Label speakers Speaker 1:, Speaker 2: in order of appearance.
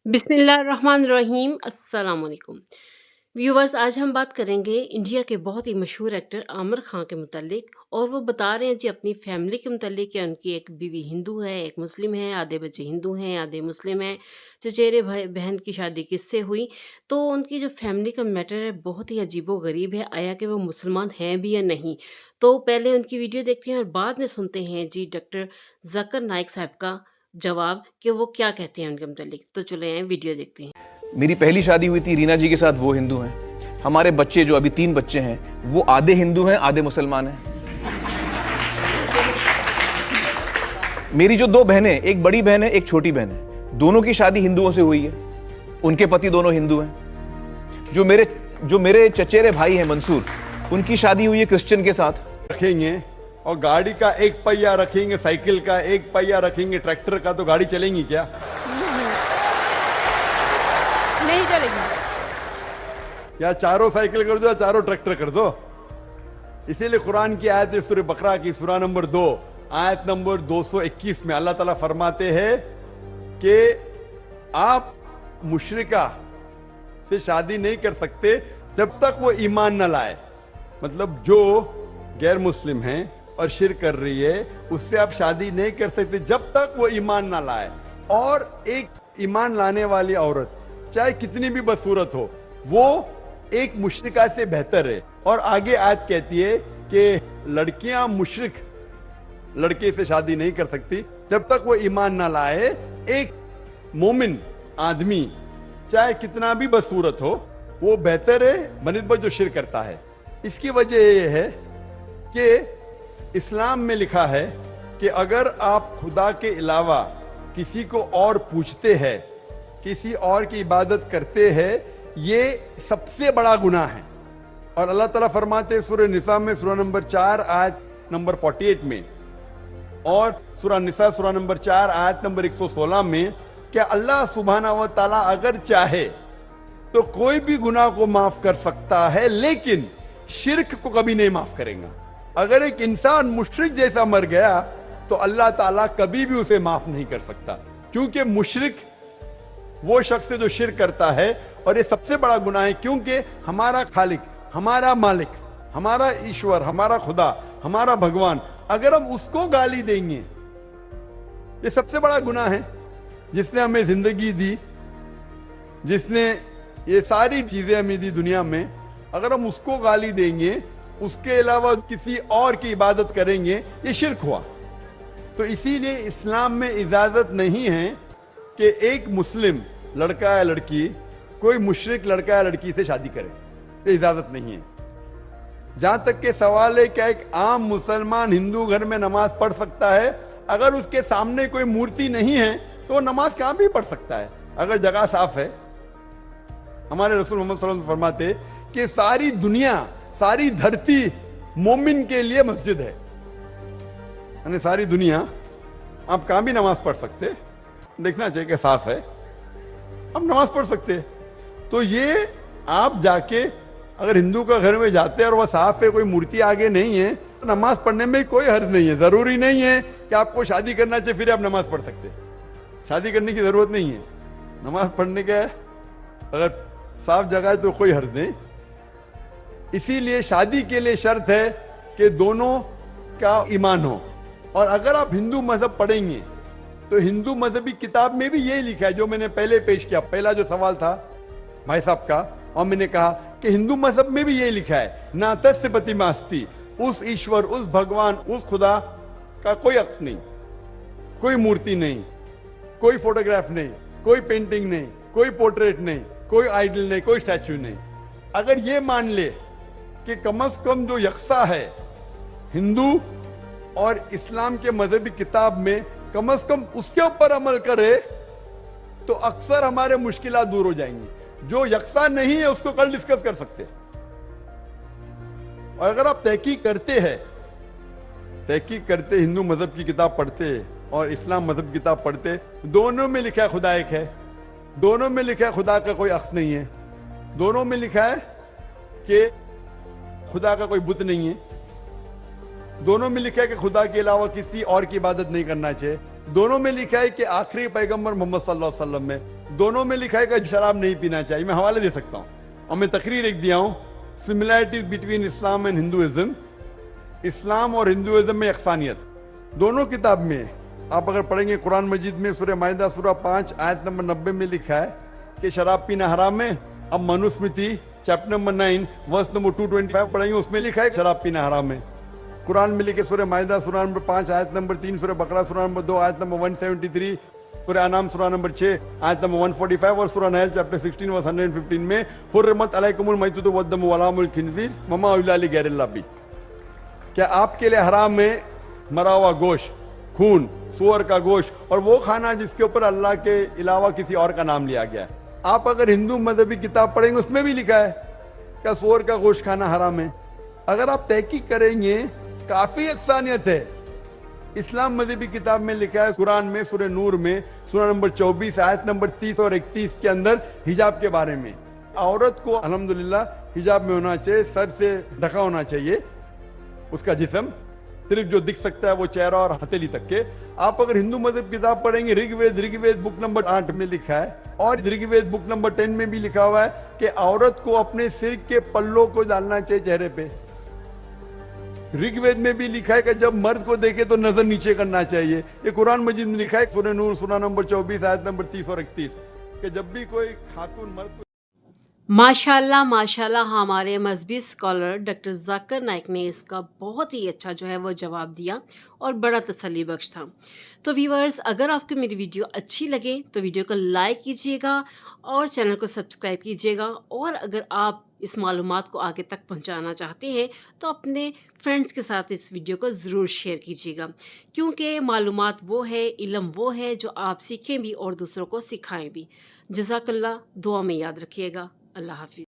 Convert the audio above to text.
Speaker 1: बिस्मिल्लाहिर्रहमानिर्रहीम। अस्सलाम वालेकुम व्यूवर्स, आज हम बात करेंगे इंडिया के बहुत ही मशहूर एक्टर आमिर खान के मुतालिक। और वो बता रहे हैं जी अपनी फैमिली के मुतालिक कि उनकी एक बीवी हिंदू है, एक मुस्लिम है, आधे बच्चे हिंदू हैं, आधे मुस्लिम हैं, चचेरे भाई बहन की शादी किससे हुई। तो उनकी जो फैमिली का मैटर है बहुत ही अजीबो गरीब है, आया कि वो मुसलमान हैं भी या नहीं। तो पहले उनकी वीडियो देखते हैं और बाद में सुनते हैं जी डॉक्टर जाकिर नाइक साहब का जवाब कि वो क्या कहते हैं उनके मुतालिक। तो चले आए वीडियो देखते हैं।
Speaker 2: मेरी पहली शादी हुई थी रीना जी के साथ, वो हिंदू हैं। हमारे बच्चे जो अभी 3 बच्चे हैं वो आधे हिंदू हैं आधे मुसलमान हैं। मेरी जो 2 बहनें, एक बड़ी बहन है एक छोटी बहन है, दोनों की शादी हिंदुओं से हुई है, उनके पति दोनों हिंदू हैं। जो मेरे चचेरे भाई हैं मंसूर, उनकी शादी हुई है क्रिश्चियन के साथ।
Speaker 3: रखेंगे और गाड़ी का एक पहिया रखेंगे, साइकिल का एक पहिया रखेंगे, ट्रैक्टर का, तो गाड़ी चलेंगी क्या?
Speaker 4: नहीं चलेगी।
Speaker 3: या चारों साइकिल कर दो या चारों ट्रैक्टर कर दो। इसीलिए कुरान की आयत है सूरह बकरा की सूरा नंबर 2 आयत नंबर 221 में अल्लाह ताला फरमाते हैं कि आप मुशरिका से शादी नहीं कर सकते जब तक वो ईमान न लाए। मतलब जो गैर मुस्लिम है और शिर्क कर रही है उससे आप शादी नहीं कर सकते जब तक वो ईमान ना लाए। और एक ईमान लाने वाली औरत चाहे कितनी भी बदसूरत हो वो एक मुशरिका से बेहतर है। और आगे आयत कहती है कि लड़कियां मुशरिक लड़के से शादी नहीं कर सकती जब तक वो ईमान ना लाए। एक मोमिन आदमी चाहे कितना भी बदसूरत हो वो बेहतर है बनिस्बत जो शिर्क करता है। इसकी वजह यह है कि इस्लाम में लिखा है कि अगर आप खुदा के अलावा किसी को और पूछते हैं, किसी और की इबादत करते हैं, ये सबसे बड़ा गुनाह है। और अल्लाह ताला फरमाते हैं सूरह निसा में सूरा नंबर 4 आयत नंबर 48 में और सूरा निसा सूरा नंबर 4 आयत नंबर 116 में कि अल्लाह सुब्हानहू व तआला अगर चाहे तो कोई भी गुनाह को माफ कर सकता है लेकिन शिर्क को कभी नहीं माफ करेगा। अगर एक इंसान मुशरिक जैसा मर गया तो अल्लाह ताला कभी भी उसे माफ नहीं कर सकता, क्योंकि मुशरिक वो शख्स है जो शिर्क करता है। और ये सबसे बड़ा गुनाह है क्योंकि हमारा खालिक, हमारा मालिक, हमारा ईश्वर, हमारा खुदा, हमारा भगवान, अगर हम उसको गाली देंगे, ये सबसे बड़ा गुनाह है। जिसने हमें जिंदगी दी, जिसने ये सारी चीजें हमें दी दुनिया में, अगर हम उसको गाली देंगे, उसके अलावा किसी और की इबादत करेंगे, ये शिर्क हुआ। तो इसीलिए इस्लाम में इजाजत नहीं है कि एक मुस्लिम लड़का या लड़की कोई मुशरिक लड़का या लड़की से शादी करे, ये इजाजत नहीं है। जहां तक के सवाल है क्या एक आम मुसलमान हिंदू घर में नमाज पढ़ सकता है? अगर उसके सामने कोई मूर्ति नहीं है तो नमाज कहां भी पढ़ सकता है अगर जगह साफ है। हमारे रसूल मोहम्मद सल्लल्लाहु अलैहि वसल्लम फरमाते कि सारी दुनिया, सारी धरती मोमिन के लिए मस्जिद है। यानी सारी दुनिया आप कहां भी नमाज पढ़ सकते, देखना चाहिए कि साफ है, आप नमाज पढ़ सकते। तो ये आप जाके अगर हिंदू का घर में जाते हैं और वह साफ है, कोई मूर्ति आगे नहीं है, तो नमाज पढ़ने में कोई हर्ज नहीं है। जरूरी नहीं है कि आपको शादी करना चाहिए फिर आप नमाज पढ़ सकते, शादी करने की जरूरत नहीं है। नमाज पढ़ने का अगर साफ जगह है तो कोई हर्ज नहीं। इसीलिए शादी के लिए शर्त है कि दोनों का ईमान हो। और अगर आप हिंदू मजहब पढ़ेंगे तो हिंदू मजहबी किताब में भी यही लिखा है जो मैंने पहले पेश किया, पहला जो सवाल था भाई साहब का, और मैंने कहा कि हिंदू मजहब में भी यही लिखा है, ना तस्य प्रतिमास्ति, उस ईश्वर, उस भगवान, उस खुदा का कोई अक्स नहीं, कोई मूर्ति नहीं, कोई फोटोग्राफ नहीं, कोई पेंटिंग नहीं, कोई पोर्ट्रेट नहीं, कोई आइडल नहीं, कोई स्टैच्यू नहीं। अगर ये मान ले कि कम से कम जो यकसा है हिंदू और इस्लाम के मजहबी किताब में, कम से कम उसके ऊपर अमल करे तो अक्सर हमारे मुश्किलात दूर हो जाएंगी। जो यकसा नहीं है उसको कल डिस्कस कर सकते हैं। और अगर आप तहकीक करते हिंदू मजहब की किताब पढ़ते और इस्लाम मजहब की किताब पढ़ते, दोनों में लिखा है खुदा एक है, दोनों में लिखा है खुदा का कोई अक्स नहीं है, दोनों में लिखा है कि खुदा का कोई बुत नहीं है, दोनों में लिखा है कि खुदा के अलावा किसी और की इबादत नहीं करना चाहिए, दोनों में लिखा है कि आखिरी पैगंबर मोहम्मद सल्लल्लाहु अलैहि वसल्लम में दोनों में लिखा है कि शराब नहीं पीना चाहिए। मैं हवाले दे सकता हूँ और मैं तकरीर एक दिया हूँ, similarities between Islam and Hinduism, इस्लाम और हिंदुइज्म में यकसानियत दोनों किताब में है। आप अगर पढ़ेंगे कुरान मजीद में सूरह माइदा सूरह 5 आयत नंबर 90 में लिखा है कि शराब पीना हराम है। अब Manusmriti chapter number 9 verse number 225 पढ़ेंगे, उसमें लिखा है शराब पीना हराम है। कुरान में लिखे सूरह माइदा सूरह नंबर 5 आयत नंबर 3, सूरह बकरा सूरह नंबर 2 आयत नंबर 173, सूरह अनाम सूरह नंबर 6 आयत नंबर 145 और सूरह नहल चैप्टर 16 वर्स 115 में हुर्रिमत अलैकुमुल मैततु वद्दमु वलाहुमुल खिंजीर वमा उहिल्ला लिगैरिल्लाह बिह। क्या आपके लिए हराम है मरा हुआ गोश्त, खून, सूअर का गोश्त और वो खाना जिसके ऊपर अल्लाह के अलावा किसी और का नाम लिया गया है। आप अगर हिंदू मजहबी किताब पढ़ेंगे उसमें भी लिखा है क्या सूअर का गोश्त खाना हराम है। अगर आप तहकीक करेंगे काफी यकसानियत है। इस्लाम मजहबी किताब में लिखा है कुरान में सूरह नूर में सूरह नंबर 24 आयत नंबर 30 और 31 के अंदर हिजाब के बारे में, औरत को अल्हम्दुलिल्लाह हिजाब में होना चाहिए, सर से ढका होना चाहिए उसका जिस्म, सिर्फ जो दिख सकता है वो चेहरा और हथेली तक के। आप अगर हिंदू मजहब किताब पढ़ेंगे ऋग्वेद बुक नंबर 8 में लिखा है और ऋग्वेद बुक नंबर 10 में भी लिखा हुआ है कि औरत को अपने सिर के पल्लों को डालना चाहिए चेहरे पे। ऋग्वेद में भी लिखा है कि जब मर्द को देखे तो नजर नीचे करना चाहिए। ये कुरान मजीद में लिखा है सूरह नूर सूरह नंबर 24 आयत नंबर 30 और 31 कि जब भी कोई खातून मर्द
Speaker 1: माशाल्लाह माशाल्लाह, हमारे मजहबी स्कॉलर डॉक्टर जाकिर नाइक ने इसका बहुत ही अच्छा जो है वो जवाब दिया और बड़ा तसल्ली बख्श था। तो व्यूअर्स, अगर आपको मेरी वीडियो अच्छी लगे तो वीडियो को लाइक कीजिएगा और चैनल को सब्सक्राइब कीजिएगा। और अगर आप इस मालूमात को आगे तक पहुंचाना चाहते हैं तो अपने फ्रेंड्स के साथ इस वीडियो को ज़रूर शेयर कीजिएगा, क्योंकि मालूमात वो है, इल्म वो है जो आप सीखें भी और दूसरों को सिखाएं भी। जज़ाकल्लाह, दुआ में याद रखिएगा। अल्लाह हाफिज़।